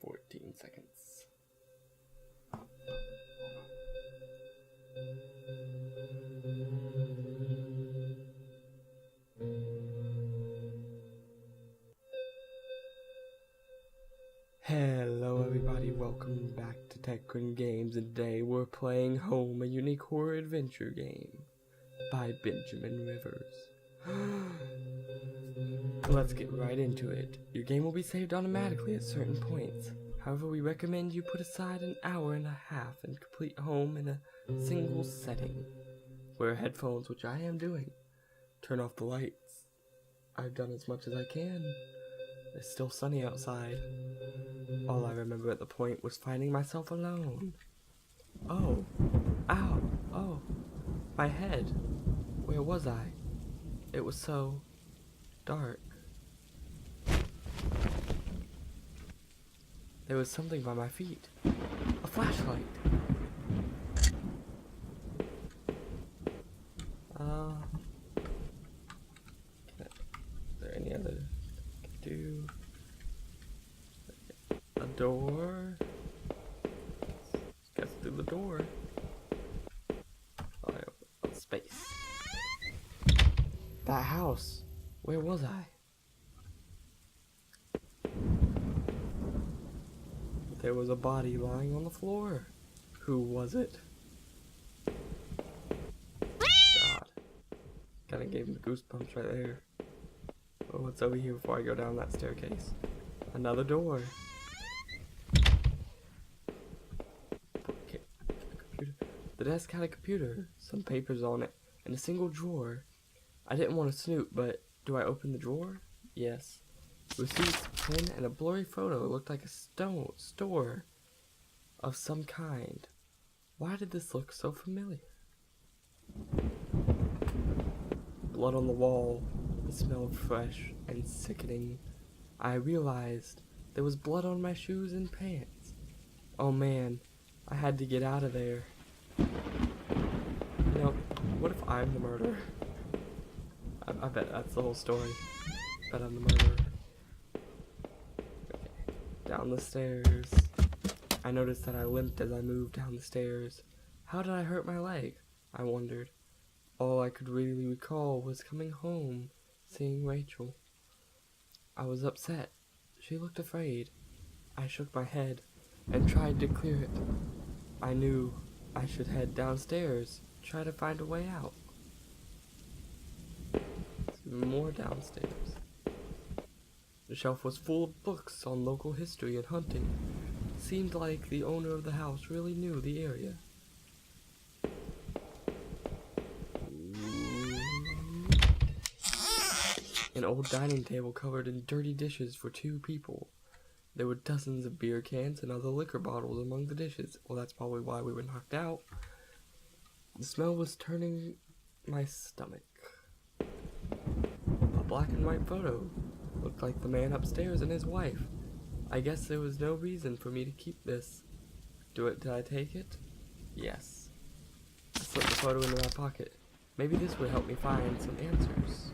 14 seconds. Hello everybody, welcome back to TechGrin Games, and today we're playing Home, a unique horror adventure game by Benjamin Rivers. Let's get right into it. Your game will be saved automatically at certain points. However, we recommend you put aside an hour and a half and complete Home in a single setting. Wear headphones, which I am doing. Turn off the lights. I've done as much as I can. It's still sunny outside. All I remember at the point was finding myself alone. Oh, ow, oh, my head. Where was I? It was so dark. There was something by my feet. A flashlight. Is there any other do? A door? Guess through the door. Oh, space. That house. Where was I? There was a body lying on the floor. Who was it? God. Kinda gave me goosebumps right there. Oh, what's over here before I go down that staircase? Another door. Okay. Computer. The desk had a computer, some papers on it, and a single drawer. I didn't want to snoop, but do I open the drawer? Yes. Receipts, pen, and a blurry photo. It looked like a store of some kind. Why did this look so familiar? Blood on the wall. It smelled fresh and sickening. I realized there was blood on my shoes and pants. Oh man, I had to get out of there. You know, what if I'm the murderer? I bet that's the whole story. Bet I'm the murderer. Okay. Down the stairs. I noticed that I limped as I moved down the stairs. How did I hurt my leg? I wondered. All I could really recall was coming home, seeing Rachel. I was upset. She looked afraid. I shook my head and tried to clear it. I knew I should head downstairs, try to find a way out. More downstairs. The shelf was full of books on local history and hunting. Seemed like the owner of the house really knew the area. An old dining table covered in dirty dishes for 2 people. There were dozens of beer cans and other liquor bottles among the dishes. Well, that's probably why we were knocked out. The smell was turning my stomach. A black and white photo. Looked like the man upstairs and his wife. I guess there was no reason for me to keep this. Did I take it? Yes. I slipped the photo into my pocket. Maybe this would help me find some answers.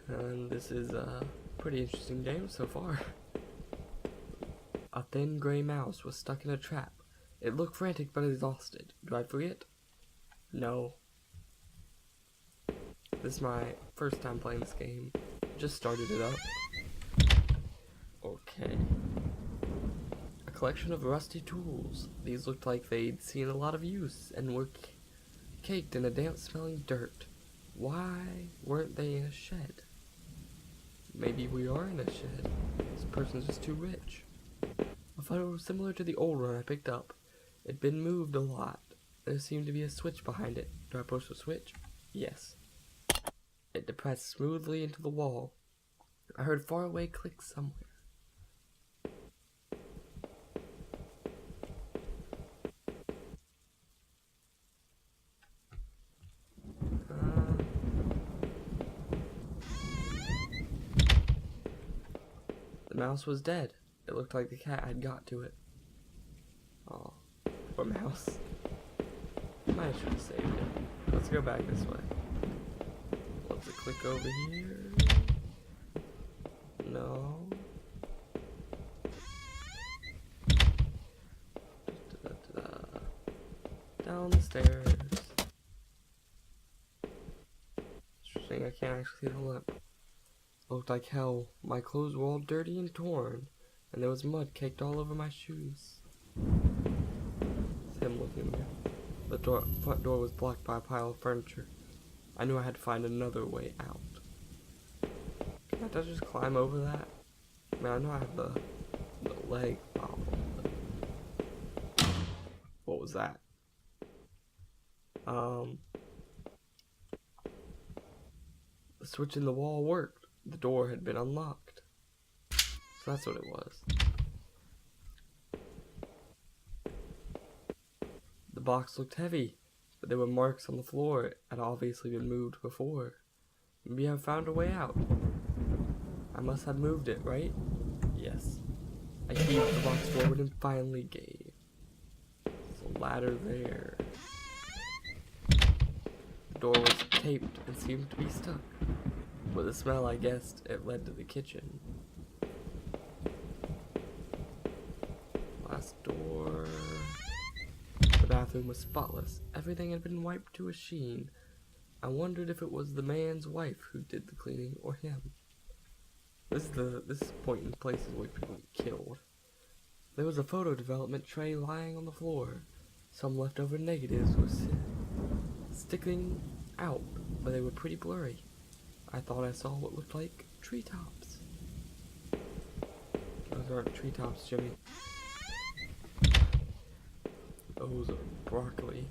And this is a pretty interesting game so far. A thin gray mouse was stuck in a trap. It looked frantic but exhausted. Do I forget? No. This is my first time playing this game. Just started it up. Okay. A collection of rusty tools. These looked like they'd seen a lot of use and were caked in a damp smelling dirt. Why weren't they in a shed? Maybe we are in a shed. This person's just too rich. A photo similar to the old one I picked up. It'd been moved a lot. There seemed to be a switch behind it. Do I push the switch? Yes. It depressed smoothly into the wall. I heard faraway clicks somewhere. The mouse was dead. It looked like the cat had got to it. Oh, poor mouse. I should have saved it. Let's go back this way. Let's click over here. No. Down the stairs. Interesting, I can't actually see the lip. Looked like hell. My clothes were all dirty and torn, and there was mud caked all over my shoes. It's him looking at me. The front door was blocked by a pile of furniture. I knew I had to find another way out. Can I just climb over that? I mean, I know I have the leg problem. But what was that? The switch in the wall worked. The door had been unlocked. So that's what it was. The box looked heavy, but there were marks on the floor. It had obviously been moved before. Maybe I found a way out. I must have moved it, right? Yes. I heaved the box forward and finally gave. There's a ladder there. The door was taped and seemed to be stuck. With the smell, I guessed it led to the kitchen. Last door. The bathroom was spotless. Everything had been wiped to a sheen. I wondered if it was the man's wife who did the cleaning or him. This is point in places where people get killed. There was a photo development tray lying on the floor. Some leftover negatives were sticking out, but they were pretty blurry. I thought I saw what looked like treetops. Those aren't treetops, Jimmy. Those are broccoli.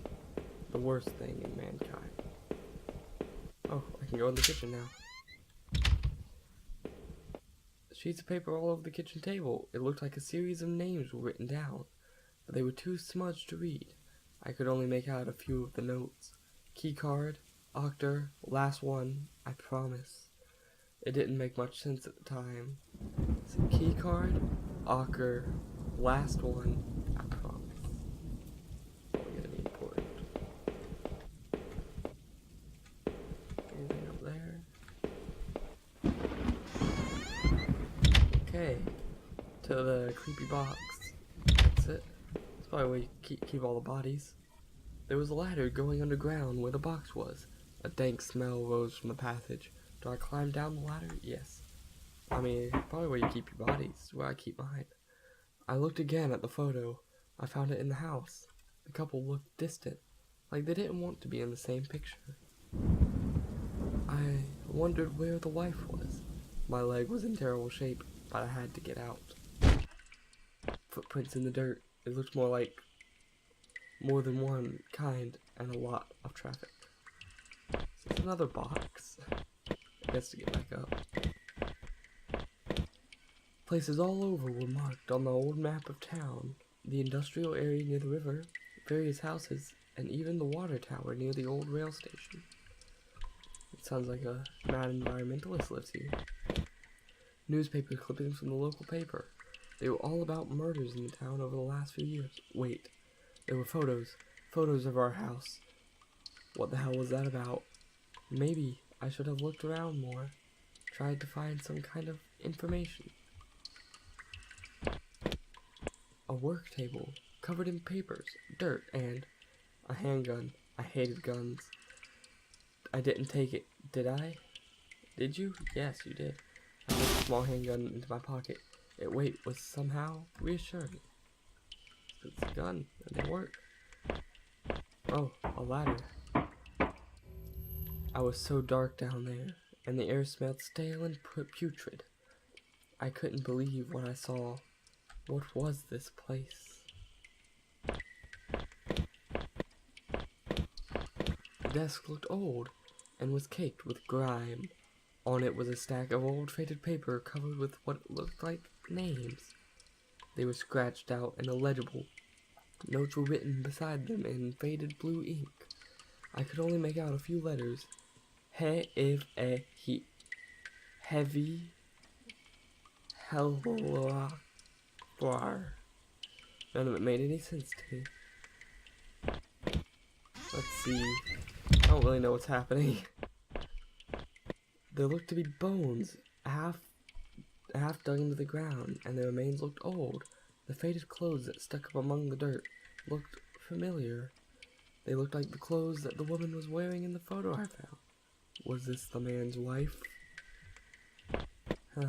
The worst thing in mankind. Oh, I can go in the kitchen now. Sheets of paper all over the kitchen table. It looked like a series of names were written down, but they were too smudged to read. I could only make out a few of the notes. Keycard, Octor, last one, I promise. It didn't make much sense at the time. So keycard, Octor, last one, I promise. Probably gonna be important. Anything up there? Okay. To the creepy box. That's it. That's probably where you keep all the bodies. There was a ladder going underground where the box was. A dank smell rose from the passage. Do I climb down the ladder? Yes. I mean, probably where you keep your bodies, where I keep mine. I looked again at the photo. I found it in the house. The couple looked distant, like they didn't want to be in the same picture. I wondered where the wife was. My leg was in terrible shape, but I had to get out. Footprints in the dirt. It looked more like more than one kind and a lot of traffic. Is this another box? I guess to get back up. Places all over were marked on the old map of town. The industrial area near the river, various houses, and even the water tower near the old rail station. It sounds like a mad environmentalist lives here. Newspaper clippings from the local paper. They were all about murders in the town over the last few years. Wait, there were photos. Photos of our house. What the hell was that about? Maybe I should have looked around more. Tried to find some kind of information. A work table covered in papers, dirt, and a handgun. I hated guns. I didn't take it, did I? Did you? Yes, you did. I put a small handgun into my pocket. Its weight was somehow reassuring. It's a gun, and they work. Oh, a ladder. I was so dark down there, and the air smelled stale and putrid. I couldn't believe what I saw. What was this place? The desk looked old, and was caked with grime. On it was a stack of old faded paper covered with what looked like names. They were scratched out and illegible. Notes were written beside them in faded blue ink. I could only make out a few letters. He. Heavy. Hellar. None of it made any sense to me. Let's see. I don't really know what's happening. There looked to be bones, half dug into the ground, and their remains looked old. The faded clothes that stuck up among the dirt looked familiar. They looked like the clothes that the woman was wearing in the photo I found. Was this the man's wife? Huh.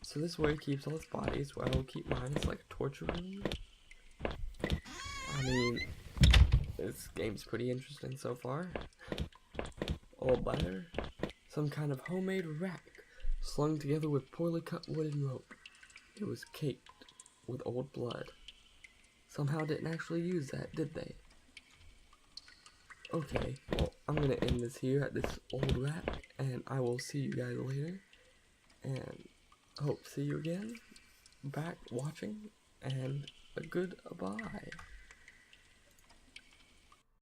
So this is where he keeps all his bodies, where I will keep mine. It's like a torture room. I mean, this game's pretty interesting so far. Old leather. Some kind of homemade rack, slung together with poorly cut wooden rope. It was caked with old blood. Somehow didn't actually use that, did they? Okay, well, I'm gonna end this here at this old rack, and I will see you guys later. And hope to see you again, back watching, and a goodbye.